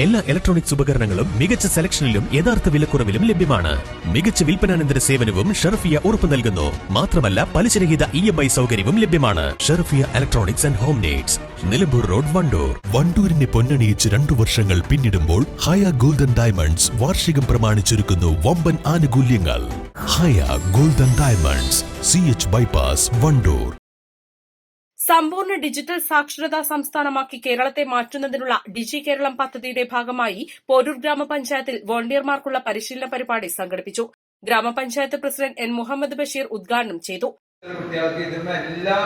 എല്ലാ ഇലക്ട്രോണിക്സ് ഉപകരണങ്ങളും മികച്ച സെലക്ഷനിലും യഥാർത്ഥ വിലക്കുറവിലും ലഭ്യമാണ്. മികച്ച വിൽപ്പനാനന്തര സേവനവും ഷെർഫിയ ഉറപ്പു നൽകുന്നു. മാത്രമല്ല പലിശരഹിത EMI സൗകര്യവും ലഭ്യമാണ്. Sherfiya electronics and home needs, Nilambur road, Wandoor. വണ്ടൂരിനെ പൊന്നണിയിച്ച് 2 വർഷങ്ങൾ പിന്നിടുമ്പോൾ ഹയ ഗോൾഡൻ ഡയമണ്ട്സ് വാർഷികം പ്രമാണിച്ചൊരുക്കുന്നു വമ്പൻ ആനുകൂല്യങ്ങൾ. Haya golden diamonds, CH bypass, Wandoor. സമ്പൂർണ്ണ ഡിജിറ്റൽ സാക്ഷരതാ സംസ്ഥാനമാക്കി കേരളത്തെ മാറ്റുന്നതിനുള്ള ഡിജി കേരളം പദ്ധതിയുടെ ഭാഗമായി പോരൂർ ഗ്രാമപഞ്ചായത്തിൽ വോളണ്ടിയർമാർക്കുള്ള പരിശീലന പരിപാടി സംഘടിപ്പിച്ചു. ഗ്രാമപഞ്ചായത്ത് പ്രസിഡന്റ് N. മുഹമ്മദ് ബഷീർ ഉദ്ഘാടനം ചെയ്തു. എല്ലാ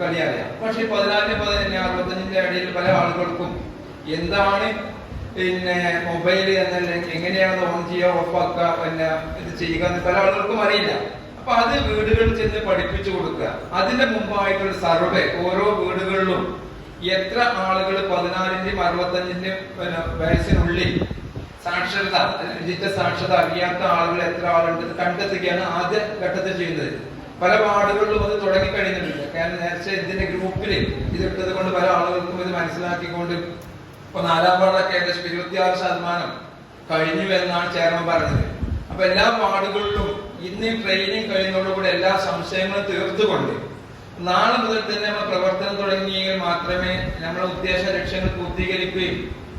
കളിയറിയാം, പക്ഷെ 14-65 ഇടയിൽ പല ആളുകൾക്കും എന്താണ് മൊബൈൽ എന്നല്ല, എങ്ങനെയാണ് ഓൺ ചെയ്യുക, ഓഫാക്കുക, ഇത് ചെയ്യുക എന്ന് പല ആളുകൾക്കും അറിയില്ല. അപ്പൊ അത് വീടുകളിൽ ചെന്ന് പഠിപ്പിച്ചു കൊടുക്കുക. അതിന്റെ മുമ്പായിട്ടുള്ള സർവേ, ഓരോ വീടുകളിലും എത്ര ആളുകൾ 14-ന്റെയും 65-ന്റെയും വയസ്സിനുള്ളിൽ സാക്ഷരത, ഡിജിറ്റൽ സാക്ഷരത അറിയാത്ത ആളുകൾ എത്ര ആളുണ്ട് കണ്ടെത്തുകയാണ് ആദ്യ ഘട്ടത്തിൽ ചെയ്യുന്നത്. പല വാർഡുകളിലും അത് തുടങ്ങിക്കഴിഞ്ഞിട്ടുണ്ട്. കാരണം നേരത്തെ ഇതിന്റെ ഗ്രൂപ്പിൽ ഇതിട്ടത് കൊണ്ട് പല ആളുകൾക്കും ഇത് മനസ്സിലാക്കിക്കൊണ്ട് ഇപ്പൊ 4ാം വാർഡൊക്കെ ഏകദേശം 26% കഴിഞ്ഞു എന്നാണ് ചെയർമാൻ പറഞ്ഞത്. അപ്പൊ എല്ലാ വാർഡുകളിലും ഇന്ന് ട്രെയിനിങ് കഴിയുന്നതോടുകൂടി എല്ലാ സംശയങ്ങളും തീർത്തുകൊണ്ട് നാളെ മുതൽ തന്നെ നമ്മൾ പ്രവർത്തനം തുടങ്ങിയെങ്കിൽ മാത്രമേ നമ്മുടെ ഉദ്ദേശ ലക്ഷ്യങ്ങൾ പൂർത്തീകരിക്കുകയും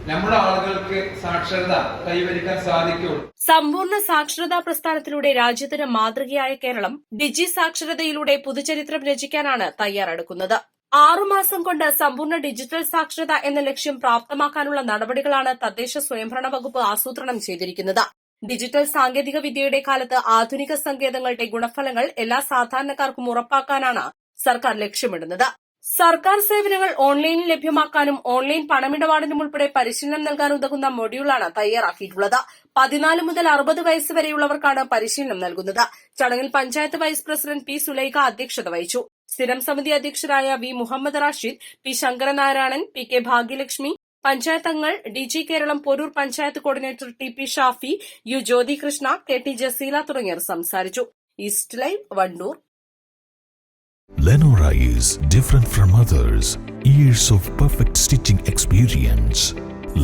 നമ്മുടെ ആളുകൾക്ക് സാക്ഷരത കൈവരിക്കാൻ സാധിക്കുകയുള്ളൂ. സമ്പൂർണ്ണ സാക്ഷരതാ പ്രസ്ഥാനത്തിലൂടെ രാജ്യത്തിന് മാതൃകയായ കേരളം ഡിജി സാക്ഷരതയിലൂടെ പുതുചരിത്രം രചിക്കാനാണ് തയ്യാറെടുക്കുന്നത്. 6 മാസം കൊണ്ട് സമ്പൂർണ്ണ ഡിജിറ്റൽ സാക്ഷരത എന്ന ലക്ഷ്യം പ്രാപ്തമാക്കാനുള്ള നടപടികളാണ് തദ്ദേശ സ്വയംഭരണ വകുപ്പ് ആസൂത്രണം ചെയ്തിരിക്കുന്നത്. ഡിജിറ്റൽ സാങ്കേതിക വിദ്യയുടെ കാലത്ത് ആധുനിക സങ്കേതങ്ങളുടെ ഗുണഫലങ്ങൾ എല്ലാ സാധാരണക്കാർക്കും ഉറപ്പാക്കാനാണ് സർക്കാർ ലക്ഷ്യമിടുന്നത്. സർക്കാർ സേവനങ്ങൾ ഓൺലൈനിൽ ലഭ്യമാക്കാനും ഓൺലൈൻ പണമിടപാടിനും ഉൾപ്പെടെ പരിശീലനം നൽകാൻ ഉതകുന്ന മൊഡ്യൂളാണ് തയ്യാറാക്കിയിട്ടുള്ളത്. 14 മുതൽ 60 വയസ്സ് വരെയുള്ളവർക്കാണ് പരിശീലനം നൽകുന്നത്. ചടങ്ങിൽ panchayat vice president P. Sulaikha അധ്യക്ഷത വഹിച്ചു. സ്ഥിരം സമിതി അധ്യക്ഷരായ V. Muhammad Rashid, P. Sankaranarayanan, P. K. Bhagyalakshmi, panchayat അംഗങ്ങൾ, DG Keralam Porur panchayat coordinator TP Shafi, U. Jyothikrishna, KT Jaseela തുടങ്ങിയവർ സംസാരിച്ചു. East live, Wandoor. Lenora is different from others. Years of perfect stitching experience.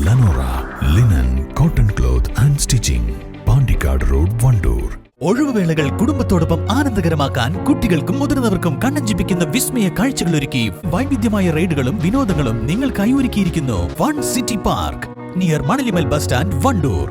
Lenora linen, cotton cloth and stitching. Pandikad Road, Vandoor. ഒഴിവുവേളകൾ കുടുംബത്തോടൊപ്പം ആനന്ദകരമാക്കാൻ കുട്ടികൾക്കും മുതിർന്നവർക്കും കണ്ണഞ്ചിപ്പിക്കുന്ന വിസ്മയ കാഴ്ചകൾ ഒരുക്കി വൈവിധ്യമായ റൈഡുകളും വിനോദങ്ങളും നിങ്ങൾക്കായി ഒരുക്കിയിരിക്കുന്നു one city park near Manalimmal bus stand, Wandoor.